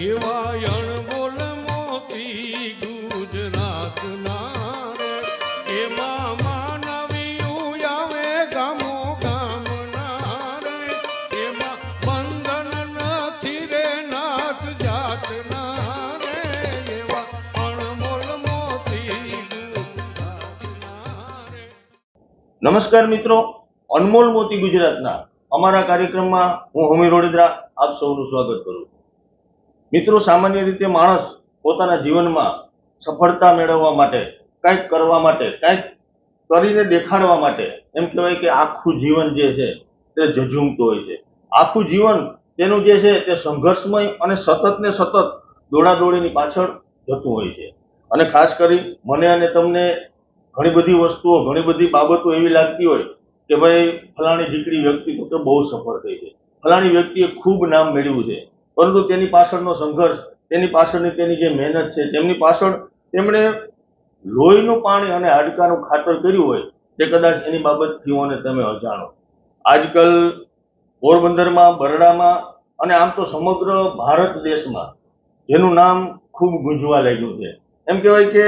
એવા અણમોલ મોતી ગુજરાતના રે, એમાં માનવીયું આવે ગામો ગામના રે, એમાં બંધન નથી રે નાથ જાતના રે, એવા અણમોલ મોતી ગુજરાતના રે. નમસ્કાર મિત્રો, અનમોલ મોતી ગુજરાતના અમારા કાર્યક્રમમાં હું હમીર વડોદરા આપ સૌનું સ્વાગત કરું છું. મિત્રો, સામાન્ય રીતે માણસ પોતાના જીવનમાં સફળતા મેળવવા માટે, કંઈક કરવા માટે, કંઈક કરીને દેખાડવા માટે, એમ કહેવાય કે આખું જીવન જે છે તે ઝઝૂમતું હોય છે. આખું જીવન તેનું જે છે તે સંઘર્ષમય અને સતત ને સતત દોડાદોડીની પાછળ જતું હોય છે. અને ખાસ કરી મને અને તમને ઘણી બધી વસ્તુઓ, ઘણી બધી બાબતો એવી લાગતી હોય કે ભાઈ ફલાણી દીકરી વ્યક્તિ તો બહુ સફળ થઈ છે, ફલાણી વ્યક્તિએ ખૂબ નામ મેળવ્યું છે, પરંતુ તેની પાછળનો સંઘર્ષ, તેની પાછળની તેની જે મહેનત છે, તેમની પાછળ તેમણે લોહીનું પાણી અને હાડકાનું ખાતર કર્યું હોય તે કદાચ એની બાબતથી અને તમે અજાણો. આજકાલ પોરબંદરમાં, બરડામાં અને આમ તો સમગ્ર ભારત દેશમાં જેનું નામ ખૂબ ગુંજવા લાગ્યું છે. એમ કહેવાય કે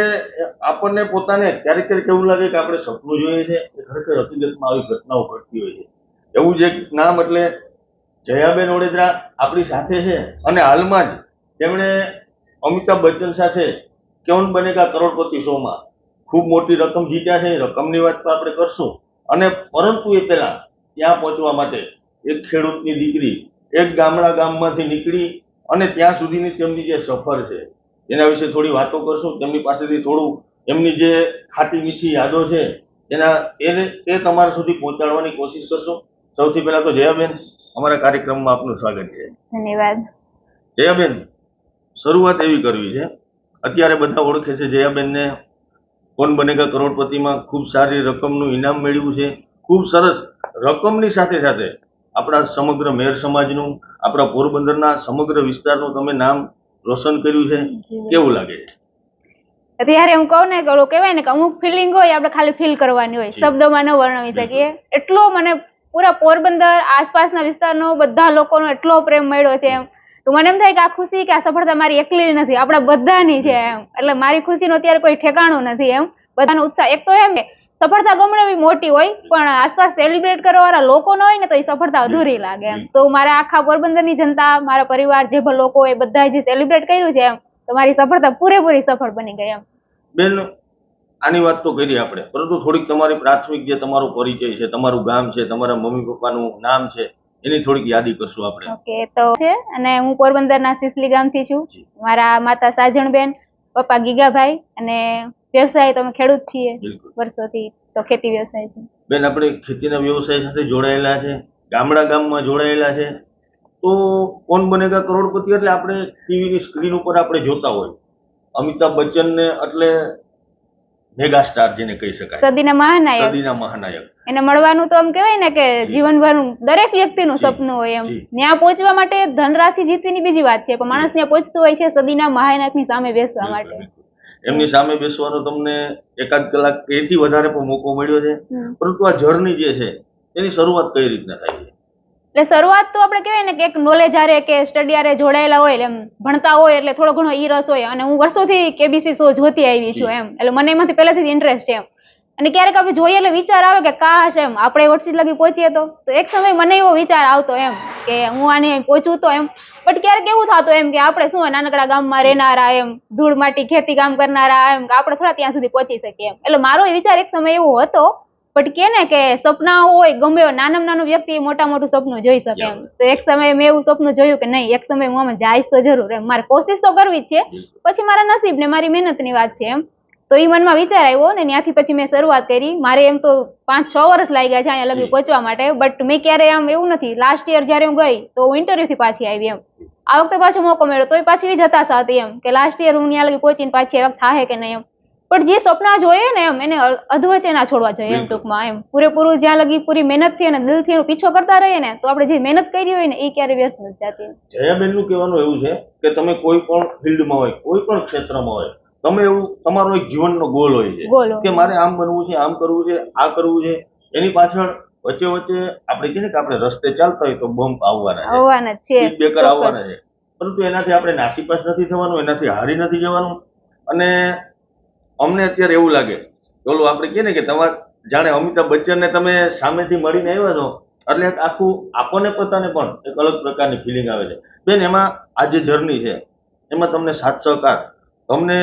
આપણને પોતાને ક્યારેક ક્યારેક એવું લાગે કે આપણે સપનું જોઈએ છે, ખરેખર હકીકતમાં આવી ઘટનાઓ ઘટતી હોય છે. એવું જ એક નામ એટલે જયાબેન ઓડેદરા આપણી સાથે છે અને હાલમાં જ તેમણે અમિતાભ બચ્ચન સાથે કૌન બનેગા કરોડપતિ શોમાં ખૂબ મોટી રકમ જીત્યા છે. રકમની વાત તો આપણે કરશું, અને પરંતુ એ પહેલા ત્યાં પહોંચવા માટે એક ખેડૂતની દીકરી એક ગામમાંથી નીકળી અને ત્યાં સુધીની તેમની જે સફર છે એના વિશે થોડી વાતો કરશું. તેમની પાસેથી થોડું એમની જે ખાટી મીઠી યાદો છે તે તમારા સુધી પહોંચાડવાની કોશિશ કરશું. સૌથી પહેલા તો જયાબેન, અમારા કાર્યક્રમમાં આપનું સ્વાગત છે. ધન્યવાદ. જયાબેન, શરૂઆત એવી કરવી છે, અત્યારે બધા ઓળખે છે જયાબેનને, કોણ બનેગા કરોડપતિમાં ખૂબ સારી રકમનું ઇનામ મેળવ્યું છે. ખૂબ સરસ રકમની સાથે સાથે આપણા સમગ્ર મેર સમાજનું, આપણા પોરબંદરના સમગ્ર વિસ્તારનું તમે નામ રોશન કર્યું છે. કેવું લાગે છે? અત્યારે એમ કહું ને કે ઓલું કહેવાય ને કે અમુક ફિલિંગ હોય આપણે ખાલી ફીલ કરવાની હોય, શબ્દોમાં ન વર્ણવી શકીએ. એટલો મને પૂરા પોરબંદર આસપાસના વિસ્તારનો બધા લોકોનો એટલો પ્રેમ મળ્યો છે. એમ તો મને એમ થાય કે આ ખુશી કે આ સફળતા મારી એકલી નથી, આપણા બધાની છે. એમ એટલે મારી ખુશીનું અત્યારે કોઈ ઠેકાણું નથી. એમ બધાનો ઉત્સાહ, એક તો એમ કે સફળતા ગમે એવી મોટી હોય પણ આસપાસ સેલિબ્રેટ કરવા વાળા લોકો ન હોય ને તો એ સફળતા અધૂરી લાગે. એમ તો મારા આખા પોરબંદરની જનતા, મારા પરિવાર, જે પણ લોકો એ બધા જે સેલિબ્રેટ કર્યું છે, એમ તો મારી સફળતા પૂરેપૂરી સફળ બની ગઈ. એમ બેન, આની વાત તો કરી આપણે, પરંતુ થોડીક તમારી પ્રાથમિક જે તમારો પરિચય છે, તમારું ગામ છે, તમારા મમ્મી પપ્પાનું નામ છે, એની થોડીક યાદી કરશું આપણે. ઓકે, તો છે અને હું પોરબંદરના સિસલી ગામથી છું. મારા માતા સાજણબેન, પપ્પા ગીગાભાઈ, અને વ્યવસાય તો અમે ખેડૂત છીએ વર્ષોથી, તો ખેતી વ્યવસાય છે. બેન, આપણે ખેતીના વ્યવસાય સાથે જોડાયેલા છે, ગામમાં જોડાયેલા છે. તો કોણ બનેગા કરોડપતિ એટલે આપણે ટીવીની સ્ક્રીન ઉપર આપણે જોતા હોય અમિતાભ બચ્ચનને, એટલે મેગા સ્ટાર જેને કહી શકાય, સદીના મહાનાયક. એને મળવાનું તો આમ કહેવાય ને કે જીવનભરનું દરેક વ્યક્તિનું સપનું હોય. એમ ત્યાં પહોંચવા માટે ધનરાશિ જીતવીની બીજી વાત છે, પણ માણસ ત્યાં પહોંચતું હોય છે સદીના મહાનાયકની સામે બેસવા માટે. એમની સામે બેસવાનો તમને એકાદ કલાક એથી વધારે પણ મોકો મળ્યો છે, પરંતુ આ જર્ની જે છે એની શરૂઆત કઈ રીતના થાય છે? એટલે શરૂઆત તો આપણે કહેવાય ને કે એક નોલેજ આરે કે સ્ટડી આરે જોડાયેલા હોય, એમ ભણતા હોય એટલે થોડો ઘણો ઈ રસ હોય. અને હું વર્ષોથી કેબીસી શો જોતી આવી છું. એમ એટલે મને એમાંથી પહેલાથી ઇન્ટરેસ્ટ છે. એમ અને ક્યારેક આપણે જોઈએ એટલે વિચાર આવે કે કાશ એમ આપણે વર્ષી લગી પહોંચીએ તો એક સમય મને એવો વિચાર આવતો એમ કે હું આને પહોંચું તો. એમ બટ ક્યારેક એવું થતું એમ કે આપણે શું નાનકડા ગામમાં રહેનારા, એમ ધૂળ માટી ખેતી કામ કરનારા, એમ કે આપણે થોડા ત્યાં સુધી પહોંચી શકીએ. એમ એટલે મારો વિચાર એક સમય એવો હતો. બટ કે ને કે સપના હોય ગમે નાનામાં નાનું વ્યક્તિ મોટા મોટું સપનું જોઈ શકે. એમ તો એક સમયે મેં એવું સપનું જોયું કે નહીં, એક સમય હું આમાં જઈશ તો જરૂર. એમ મારે કોશિશ તો કરવી જ છે, પછી મારા નસીબ ને મારી મહેનતની વાત છે. એમ તો એ મનમાં વિચાર આવ્યો ને ત્યાંથી પછી મેં શરૂઆત કરી. મારે એમ તો 5-6 વર્ષ લાગ્યા છે અહીંયા લગી પહોંચવા માટે. બટ મેં ક્યારે આમ એવું નથી, લાસ્ટ યર જયારે હું ગઈ તો હું ઇન્ટરવ્યુથી પાછી આવી. એમ આ વખતે પાછો મોકો મળ્યો તોય પાછી એ જ હતાશા હતી એમ કે લાસ્ટ યર હું ત્યાં લગી પહોંચીને પાછી આ વખત થાય કે નહીં. એમ પણ જે સપના જોઈએ ને એમ એને અધવચ્ચે ના છોડવા જોઈએ. એમ ટૂંકમાં એમ પૂરેપૂરું જ્યાં લગી પૂરી મહેનતથી અને દિલથી એનો પીછો કરતા રહીએ ને તો આપણે જે મહેનત કરી હોય ને એ ક્યારે વ્યર્થ નથી જતી. જયાબેનનું કહેવાનું એવું છે કે તમે કોઈ પણ ફિલ્ડમાં હોય, કોઈ પણ ક્ષેત્રમાં હોય, તમે એવું તમારો એક જીવનનો ગોલ હોય છે કે મારે આમ બનવું છે, આમ કરવું છે, આ કરવું છે. એની પાછળ વચ્ચે આપણે કહીએ કે આપણે રસ્તે ચાલતા હોય તો બમ્પ આવવાના છે, બેકર આવવાના છે. પરંતુ એનાથી આપણે નાસીપાસ નથી થવાનું, એનાથી હારી નથી જવાનું. અને અમને અત્યારે એવું લાગે કે ઓલું આપણે કહીએ ને કે તમારે જાણે અમિતાભ બચ્ચનને તમે સામેથી મળીને આવ્યા છો એટલે એક આખું આપણને પોતાને પણ એક અલગ પ્રકારની ફિલિંગ આવે છે. બેન, એમાં આ જે જર્ની છે એમાં તમને સાથ સહકાર, તમને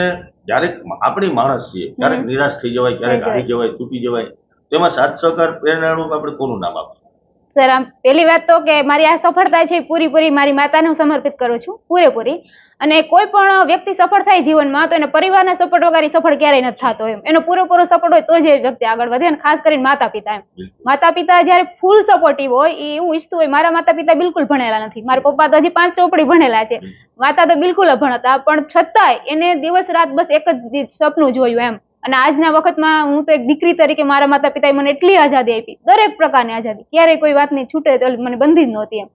ક્યારેક આપણી માણસ છીએ, ક્યારેક નિરાશ થઈ જવાય, ક્યારેક હારી જવાય, તૂટી જવાય, તેમાં સાથ સહકાર પ્રેરણાનું આપણે કોનું નામ આપીએ? સર, આમ પહેલી વાત તો કે મારી આ સફળતા છે પૂરેપૂરી મારી માતાને હું સમર્પિત કરું છું, પૂરેપૂરી. અને કોઈ પણ વ્યક્તિ સફળ થાય જીવનમાં તો એને પરિવારના સપોર્ટ વગર સફળ ક્યારેય નથી થતો એમ. એનો પૂરેપૂરો સપોર્ટ હોય તો જ એ વ્યક્તિ આગળ વધે. અને ખાસ કરીને માતા પિતા એમ, માતા પિતા જયારે ફૂલ સપોર્ટિવ હોય એ એવું ઈચ્છતું હોય. મારા માતા પિતા બિલકુલ ભણેલા નથી, મારા પપ્પા તો હજી 5 ચોપડી ભણેલા છે, માતા તો બિલકુલ અભણ હતા, પણ છતાંય એને દિવસ રાત બસ એક જ સપનું જોયું એમ. અને આજના વખતમાં હું તો એક દીકરી તરીકે મારા માતા પિતાએ મને એટલી આઝાદી આપી, દરેક પ્રકારની આઝાદી, ક્યારેય કોઈ વાતની છૂટે તો મને બંધી જ નહોતી એમ.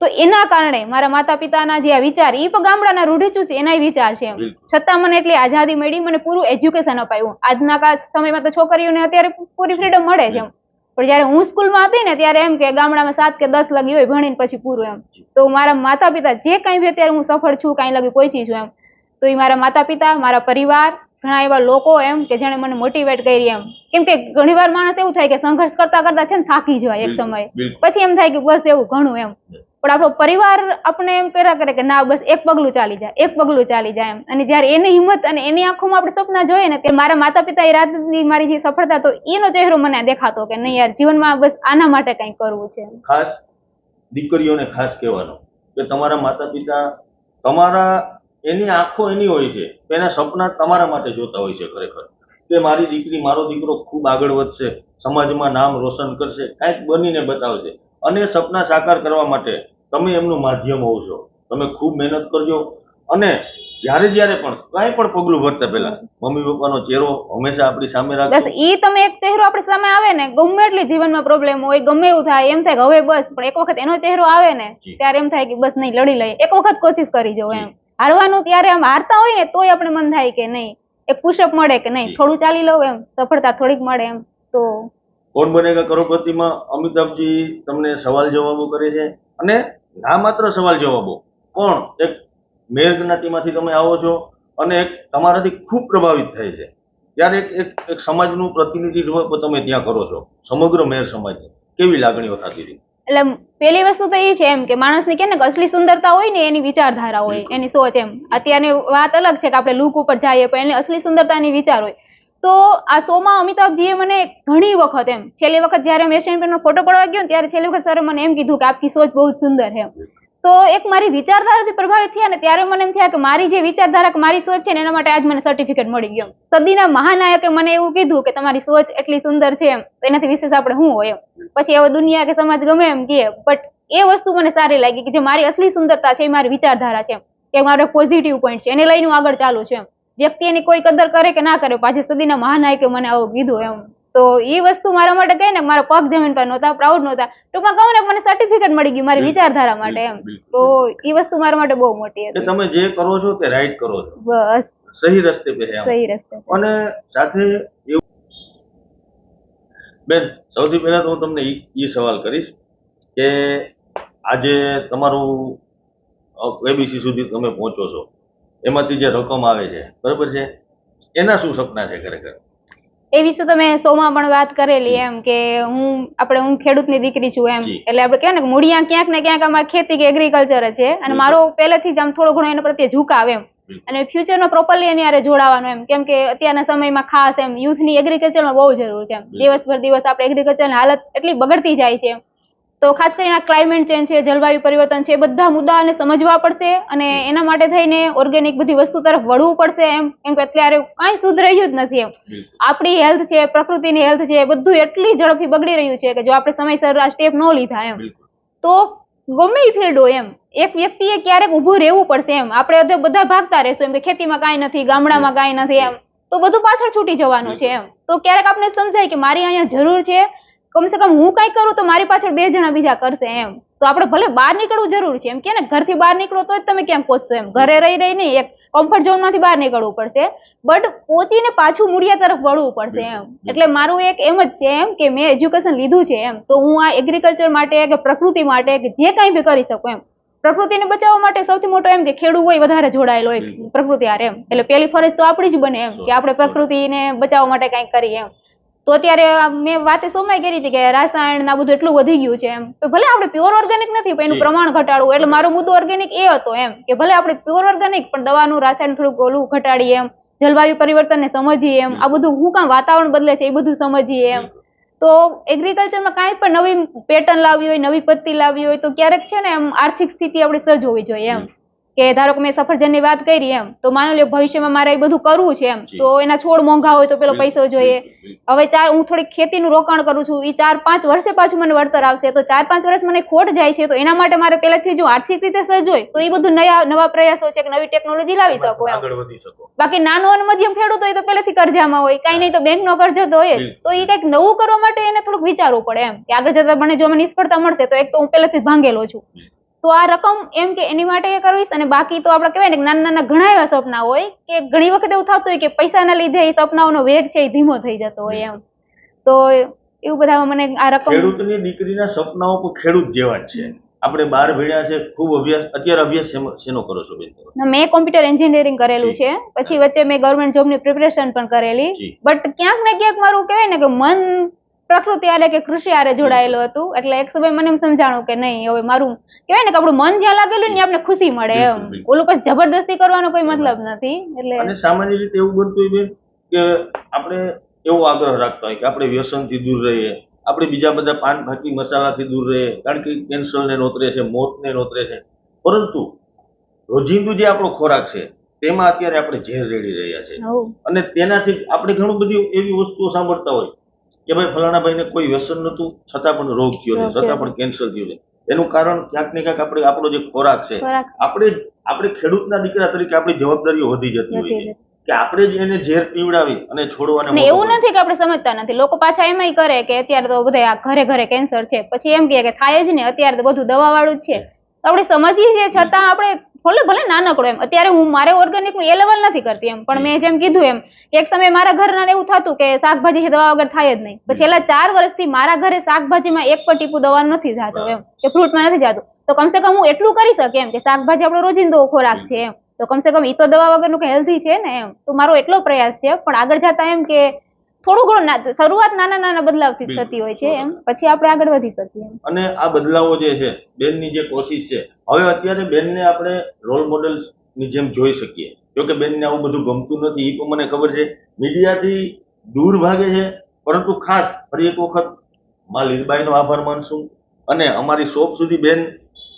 તો એના કારણે મારા માતા પિતાના જે આ વિચાર, એ પણ ગામડાના રૂઢિચુસ્ત એના વિચાર છે એમ, છતાં મને એટલી આઝાદી મળી, મને પૂરું એજ્યુકેશન અપાયું. આજના સમયમાં તો છોકરીઓને અત્યારે પૂરી ફ્રીડમ મળે છે એમ, પણ જયારે હું સ્કૂલમાં હતી ને ત્યારે એમ કે ગામડામાં 7 કે 10 લગી હોય, ભણીને પછી પૂરું એમ. તો મારા માતા પિતા જે કાંઈ બી અત્યારે હું સફળ છું, કાંઈ લગી પહોંચી છું એમ, તો એ મારા માતા પિતા, મારા પરિવાર, ઘણા એવા લોકો એમ કે જેણે મને મોટિવેટ કરી એમ. કેમ કે ઘણી વાર માણસ એવું થાય કે સંઘર્ષ કરતા કરતા છે ને થાકી જાય એક સમયે, પછી એમ થાય કે બસ એવું ઘણું એમ. પણ આપણો પરિવાર આપણે એમ કર્યા કરે કે ના બસ એક પગલું ચાલી જાય, એક પગલું ચાલી જાય એમ. અને જયારે એની હિંમત અને એની આંખોમાં આપણે સપના જોઈએ ને, ત્યારે મારા માતા પિતા એ રાતની મારી જે સફળતા, તો એનો ચહેરો મને દેખાતો કે નહીં યાર, જીવનમાં બસ આના માટે કંઈક કરવું છે. ખાસ દીકરીઓને ખાસ કહેવાનું કે તમારા માતા પિતા તમારા, એની આંખો એની હોય છે, એના સપના તમારા માટે જોતા હોય છે ખરેખર, કે મારી દીકરી, મારો દીકરો ખૂબ આગળ વધશે, સમાજમાં નામ રોશન કરશે, કાંઈક બનીને બતાવશે. અને સપના સાકાર કરવા માટે તમે એમનું માધ્યમ હોવ છો. તમે ખૂબ મહેનત કરજો. અને જ્યારે પણ કાંઈ પણ પગલું ભરતા પહેલા મમ્મી પપ્પાનો ચહેરો હંમેશા આપણી સામે રાખજો. બસ ઈ તમે એક ચહેરો આપણી સામે આવે ને, ગમે એટલી જીવનમાં પ્રોબ્લેમ હોય, ગમે એવું થાય, એમ થાય કે હવે બસ, પણ એક વખત એનો ચહેરો આવે ને ત્યારે એમ થાય કે બસ નહીં, લડી લઈએ, એક વખત કોશિશ કરી જવું એમ. હારવાનું ત્યારે આમ હારતા હોય ને તોય આપણે મન થાય કે નહીં, એક પુશઅપ મળે કે નહીં, થોડું ચાલી લઉં એમ, સફળતા થોડીક મળે એમ. તો કોણ બનેગા કરોડપતિમાં અમિતાભજી તમને સવાલ જવાબો કરે છે. અને ના માત્ર સવાલ જવાબો, પણ એક મેર જ્ઞાતિમાંથી તમે આવો છો અને એક તમારાથી ખૂબ પ્રભાવિત થાય છે, ત્યારે એક સમાજનું પ્રતિનિધિત્વ તમે ત્યાં કરો છો, સમગ્ર મેર સમાજની. કેવી લાગણીઓ થતી હતી? એટલે પેલી વસ્તુ તો એ છે એમ કે માણસની કે ને અસલી સુંદરતા હોય ને એની વિચારધારા હોય, એની સોચ એમ. અત્યારની વાત અલગ છે કે આપણે લુક ઉપર જઈએ, પણ એની અસલી સુંદરતા એની વિચાર હોય. તો આ શોમાં અમિતાભજીએ મને ઘણી વખત એમ, છેલ્લી વખત જયારે અમે એશિયન પેનનો ફોટો પડવા ગયો ને ત્યારે છેલ્લી વખત સરે મને એમ કીધું કે આપકી સોચ બહુ સુંદર છે. તો એક મારી વિચારધારાથી પ્રભાવિત થયા ને ત્યારે મને એમ થયા કે મારી જે વિચારધારા, મારી સોચ છે ને એના માટે આજ મને સર્ટિફિકેટ મળી ગયો. સદીના મહાનાયકે મને એવું કીધું કે તમારી સોચ એટલી સુંદર છે એમ, એનાથી વિશેષ આપણે શું હોય એમ. પછી હવે દુનિયા કે સમાજ ગમે એમ કહે, બટ એ વસ્તુ મને સારી લાગી કે જે મારી અસલી સુંદરતા છે એ મારી વિચારધારા છે, કે મારો પોઝિટિવ પોઈન્ટ છે, એને લઈને હું આગળ ચાલુ છું એમ. વ્યક્તિ એની કોઈ કદર કરે કે ના કરે, પાછી સદીના મહાનાયકે મને આવું કીધું એમ. તો એ વસ્તુ મારા માટે કહે ને, મારા પગ જમીન પર નહોતા, પ્રાઉડ નહોતા, ટૂંકમાં કહું ને મને સર્ટિફિકેટ મળી ગયું મારી વિચારધારા માટે એમ. તો એ વસ્તુ મારા માટે બહુ મોટી હતી. તમે જે કરો છો તે રાઈટ કરો છો, બસ સહી રસ્તે પે છે. સહી રસ્તે. અને સાથે એવું બેન, સૌથી પહેલા તો હું તમને એ સવાલ કરીશ કે આજે તમારું એબીસી સુધી તમે પહોંચો છો, એમાંથી જે રકમ આવે છે, બરાબર છે, એના શું સપના છે ખરેખર? એ વિશે તો મેં શોમાં પણ વાત કરેલી એમ કે હું ખેડૂતની દીકરી છું એમ. એટલે આપણે કહેવાય ને કે મૂળિયા ક્યાંક ને ક્યાંક અમારી ખેતી કે એગ્રીકલ્ચર જ છે, અને મારો પહેલેથી જ આમ થોડો ઘણો એના પ્રત્યે ઝુકાવ એમ. અને ફ્યુચરમાં પ્રોપરલી એની હારે જોડાવાનું એમ, કેમ કે અત્યારના સમયમાં ખાસ એમ યુથની એગ્રીકલ્ચરમાં બહુ જરૂર છે એમ. દિવસ પર દિવસ આપણે એગ્રીકલ્ચરની હાલત એટલી બગડતી જાય છે. તો ખાસ કરીને આ ક્લાઇમેટ ચેન્જ છે, જલવાયુ પરિવર્તન છે, બધા મુદ્દાને સમજવા પડશે, અને એના માટે થઈને ઓર્ગેનિક બધી વસ્તુ તરફ વળવું પડશે એમ. કેમ કે અત્યારે કાંઈ શુદ્ધ રહ્યું જ નથી એમ. આપણી હેલ્થ છે, પ્રકૃતિની હેલ્થ છે, બધું એટલી ઝડપથી બગડી રહ્યું છે કે જો આપણે સમયસર આ સ્ટેપ ન લીધા એમ, તો ગમે એ ફિલ્ડ હોય એમ, એક વ્યક્તિએ ક્યારેક ઊભું રહેવું પડશે એમ. આપણે બધા ભાગતા રહેશું એમ કે ખેતીમાં કાંઈ નથી, ગામડામાં કાંઈ નથી એમ, તો બધું પાછળ છૂટી જવાનું છે એમ. તો ક્યારેક આપણે સમજાય કે મારી અહીંયા જરૂર છે, કમસે કમ હું કઈ કરું તો મારી પાછળ 2 જણા બીજા કરશે એમ. તો આપણે ભલે બહાર નીકળવું જરૂર છે એમ, કે ને ઘરથી બહાર નીકળો તો જ તમે ક્યાંક પહોંચશો એમ. ઘરે રહી નહીં, એક કમ્ફર્ટ ઝોનમાંથી બહાર નીકળવું પડશે, બટ પહોંચીને પાછું મૂળિયા તરફ વળવું પડશે એમ. એટલે મારું એક એમ જ છે એમ કે મેં એજ્યુકેશન લીધું છે એમ, તો હું આ એગ્રીકલ્ચર માટે કે પ્રકૃતિ માટે કે જે કાંઈ બી કરી શકું એમ, પ્રકૃતિને બચાવવા માટે સૌથી મોટો એમ કે ખેડૂત હોય વધારે જોડાયેલો હોય બિલકુલ. પ્રકૃતિ હારે એમ, એટલે પેલી ફરજ તો આપણી જ બને એમ કે આપણે પ્રકૃતિને બચાવવા માટે કંઈક કરીએ એમ. તો અત્યારે મેં વાતે સોમાઈ કરી હતી કે રાસાયણ ના બધું એટલું વધી ગયું છે એમ, તો ભલે આપણે પ્યોર ઓર્ગેનિક નથી પણ એનું પ્રમાણ ઘટાડવું, એટલે મારો મુદ્દો ઓર્ગેનિક એ હતો એમ કે ભલે આપણે પ્યોર ઓર્ગેનિક પણ દવાનું રાસાયણ થોડુંક ઓલું ઘટાડીએ એમ, જલવાયુ પરિવર્તનને સમજીએ એમ, આ બધું શું કામ વાતાવરણ બદલે છે એ બધું સમજીએ એમ. તો એગ્રીકલ્ચરમાં કાંઈ પણ નવી પેટર્ન લાવવી હોય, નવી પદ્ધતિ લાવવી હોય તો ક્યારેક છે ને એમ આર્થિક સ્થિતિ આપણી સજ્જ હોવી જોઈએ એમ, કે ધારો કે મેં સફરજનની વાત કરી એમ, તો માની લો ભવિષ્યમાં મારે એ બધું કરવું છે એમ, તો એના છોડ મોંઘા હોય તો પેલો પૈસો જોઈએ. હવે હું થોડીક ખેતીનું રોકાણ કરું છું, એ 4-5 વર્ષે પાછું મને વળતર આવશે, તો 4-5 વર્ષ મને ખોટ જાય છે, તો એના માટે મારે પહેલેથી જો આર્થિક રીતે સજ્જ હોય તો એ બધું નવા પ્રયાસો છે કે નવી ટેકનોલોજી લાવી શકો એમ. આગળ વધી શકો. બાકી નાનો અને મધ્યમ ખેડૂત હોય તો પહેલેથી કરજામાં હોય, કાંઈ નહીં તો બેંકનો કરજો તો હોય જ, તો એ કંઈક નવું કરવા માટે એને થોડુંક વિચારવું પડે એમ કે આગળ જતા મને જો મને નિષ્ફળતા મળશે તો એક તો હું પહેલેથી જ ભાંગેલો છું, તો આ રકમ એમ કે એની માટે એ કરવીશ. અને બાકી તો આપણે કહેવાય ને નાના નાના ઘણા એવા સપના હોય કે ઘણી વખત એવું થતું હોય કે પૈસાના લીધે એ સપનાઓનો વેગ છે એ ધીમો થઈ જતો હોય એમ, તો એવું બધામાં મને આ રકમ. ખેડૂતની દીકરીના સપનાઓ પણ ખેડૂત જેવા જ છે. આપણે બહાર ભણ્યા છે, ખૂબ અભ્યાસ. અત્યારે અભ્યાસ શેનો કરો છો બેન? મેં કોમ્પ્યુટર એન્જિનિયરિંગ કરેલું છે, પછી વચ્ચે મેં ગવર્મેન્ટ જોબની પ્રિપેરેશન પણ કરેલી, બટ ક્યાંક ને ક્યાંક મારું કહેવાય ને કે મન પ્રકૃતિ આરે કે કૃષિ આરે જોડાયેલું હતું, એટલે એક સમય મને એમ સમજાણું કે નહીં, હવે મારું કહેવાય ને કે આપણું મન જ્યાં લાગેલું ને આપણે ખુશી મળે એમ, ઓલું પછી જબરદસ્તી કરવાનો કોઈ મતલબ નથી. એટલે અને સામાન્ય રીતે એવું બનતું હોય બેન કે આપણે એવો આગ્રહ રાખતા હોય કે આપણે વ્યસનથી દૂર રહીએ, આપણે બીજા બધા પાન ભાકી મસાલાથી દૂર રહીએ, કારણ કે કેન્સરને નોતરે છે, મોતને નોતરે છે, પરંતુ રોજિંદુ જે આપણો ખોરાક છે તેમાં અત્યારે આપણે ઝેર રેડી રહ્યા છે. અને તેનાથી આપણે ઘણું બધી એવી વસ્તુઓ સાંભળતા હોય કે ભાઈ ફલાણા ભાઈને કોઈ વ્યસન નતું છતાં પણ રોગ થયો છે, છતાં પણ કેન્સર થયું છે. એનું કારણ ક્યાંક ને ક્યાંક આપણો જે ખોરાક છે, આપણે ખેડૂતના દીકરા તરીકે આપણી જવાબદારીઓ વધી જતી હોય છે કે આપણે જ એને ઝેર પીવડાવી અને છોડવાને. એવું નથી કે આપણે સમજતા નથી, લોકો પાછા એમાંય કરે કે અત્યારે તો બધા ઘરે ઘરે કેન્સર છે, પછી એમ કે થાય જ ને, અત્યારે તો બધું દવા વાળું જ છે. તો આપણે સમજીએ છીએ છતાં આપણે ભલે નાનકડો એમ, અત્યારે હું મારે ઓર્ગેનિક નું એ લેવલ નથી કરતી એમ, પણ મેં જેમ કીધું એમ એક સમય મારા ઘરના એવું થતું કે શાકભાજી દવા વગર થાય જ નહીં, પછી છેલ્લા 4 વર્ષથી મારા ઘરે શાકભાજીમાં એક પણ ટીપું દવાનું નથી જતું એમ, કે ફ્રૂટમાં નથી જતું, તો કમસે કમ હું એટલું કરી શકું એમ કે શાકભાજી આપણો રોજિંદો ખોરાક છે એમ, તો કમસે કમ ઈ તો દવા વગરનું કે હેલ્ધી છે ને એમ, તો મારો એટલો પ્રયાસ છે. પણ આગળ જતા એમ કે થોડું ઘણું શરૂઆત નાના બદલાવથી થતી હોય છે એમ, પછી આપણે આગળ વધી શકીએ એમ. અને આ બદલાવો જે છે, બેનની જે કોશિશ છે, હવે અત્યારે બેનને આપણે રોલ મોડેલ ની જેમ જોઈ શકીએ. જોકે બેનને આવું બધું ગમતું નથી, એ પણ મને ખબર છે, મીડિયાથી દૂર ભાગે છે, પરંતુ ખાસ ફરી એક વખત માં લીલબાઈનો આભાર માનશું. અને અમારી શોપ સુધી બેન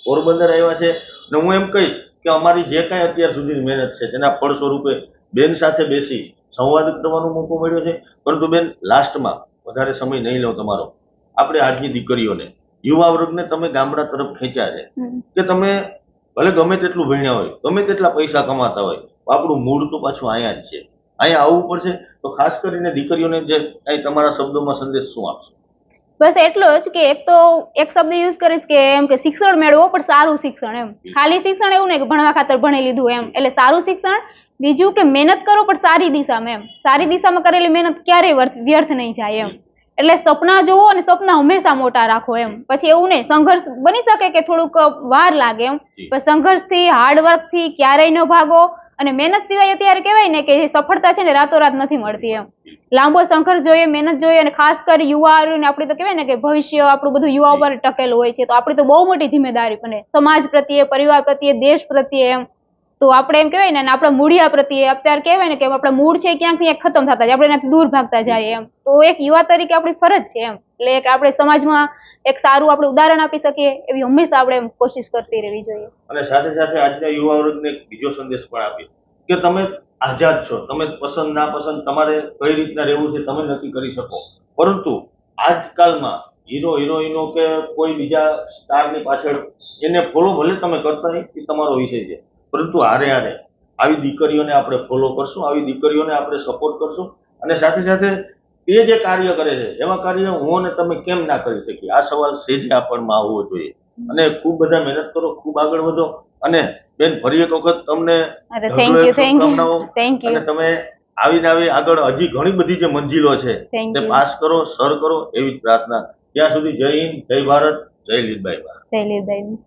પોરબંદર આવ્યા છે, અને હું એમ કહીશ કે અમારી જે કાંઈ અત્યાર સુધીની મહેનત છે તેના ફળ સ્વરૂપે બેન સાથે બેસી સંવાદ કરવાનો મોકો મળ્યો છે. પરંતુ બેન લાસ્ટમાં વધારે સમય નહીં લો તમારો, આપણે આજની દીકરીઓને, યુવા વર્ગને તમે ગામડા તરફ ખેંચ્યા છે કે તમે ભલે ગમે તેટલું ભણ્યા હોય, ગમે તેટલા પૈસા કમાતા હોય, આપણું મૂળ તો પાછું અહીંયા જ છે, અહીંયા આવવું પડશે. તો ખાસ કરીને દીકરીઓને જે કાંઈ તમારા શબ્દોમાં સંદેશ શું આપશો? બસ એટલો જ કે એક તો એક શબ્દ યુઝ કરીશ કે એમ કે શિક્ષણ મેળવો પણ સારું શિક્ષણ એમ, ખાલી શિક્ષણ એવું નહીં કે ભણવા ખાતર ભણી લીધું એમ, એટલે સારું શિક્ષણ. બીજું કે મહેનત કરો પણ સારી દિશામાં એમ, સારી દિશામાં કરેલી મહેનત ક્યારેય વ્યર્થ નહીં જાય એમ. એટલે સપના જોવો અને સપના હંમેશા મોટા રાખો એમ, પછી એવું નહીં, સંઘર્ષ બની શકે કે થોડુંક વાર લાગે એમ, પણ સંઘર્ષથી હાર્ડવર્કથી ક્યારેય ન ભાગો. અને મહેનત સિવાય અત્યારે કહેવાય ને કે સફળતા છે ને રાતોરાત નથી મળતી એમ, લાંબો સંઘર્ષ જોઈએ, મહેનત જોઈએ. અને ખાસ કરી યુવાઓને આપણે તો કહેવાય ને કે ભવિષ્ય આપણું બધું યુવા ઉપર ટકેલું હોય છે, તો આપણી તો બહુ મોટી જિમ્મેદારી બને સમાજ પ્રત્યે, પરિવાર પ્રત્યે, દેશ પ્રત્યે એમ. તો આપણે એમ કહેવાય ને આપણા મૂળિયા પ્રત્યે, અત્યારે કહેવાય ને કે આપણા મૂળ છે ક્યાંક ને ખતમ થતા જાય, આપણે એનાથી દૂર ભાગતા જાય એમ. તો એક યુવા તરીકે આપણી ફરજ છે એમ, એટલે એક આપણે સમાજમાં એક સારું આપણે ઉદાહરણ આપી શકીએ એવી હંમેશા આપણે કોશિશ કરતી રહેવી જોઈએ. અને સાથે સાથે આજના યુવા વર્ગને બીજો સંદેશ પણ આપીએ કે તમે આઝાદ છો, તમે પસંદ ના પસંદ તમારે કઈ રીતના રહેવું છે તમે નક્કી કરી શકો, પરંતુ આજકાલમાં હીરો હિરોઈનો કે કોઈ બીજા સ્ટારની પાછળ એને ફોલો ભલે તમે કરતા નહીં, એ તમારો વિષય છે, પરંતુ હારે આવી દીકરીઓને આપણે ફોલો કરશું, આવી દીકરીઓને આપણે સપોર્ટ કરશું. અને સાથે સાથે એ જે કાર્ય કરે છે એવા કાર્ય હું અને તમે કેમ ના કરી શકીએ, આ સવાલ સેજે આપણમાં આવવો જોઈએ. અને ખૂબ બધા મહેનત કરો, ખૂબ આગળ વધો. અને બેન ફરી એક વખત તમને થેન્ક યુ. અને તમે આવી આગળ હજી ઘણી બધી જે મંજિલો છે તે પાસ કરો, સર કરો, એવી જ પ્રાર્થના. ત્યાં સુધી જય હિન્દ, જય ભારત, જય લીલબાઈ. જય લીલબાઈ.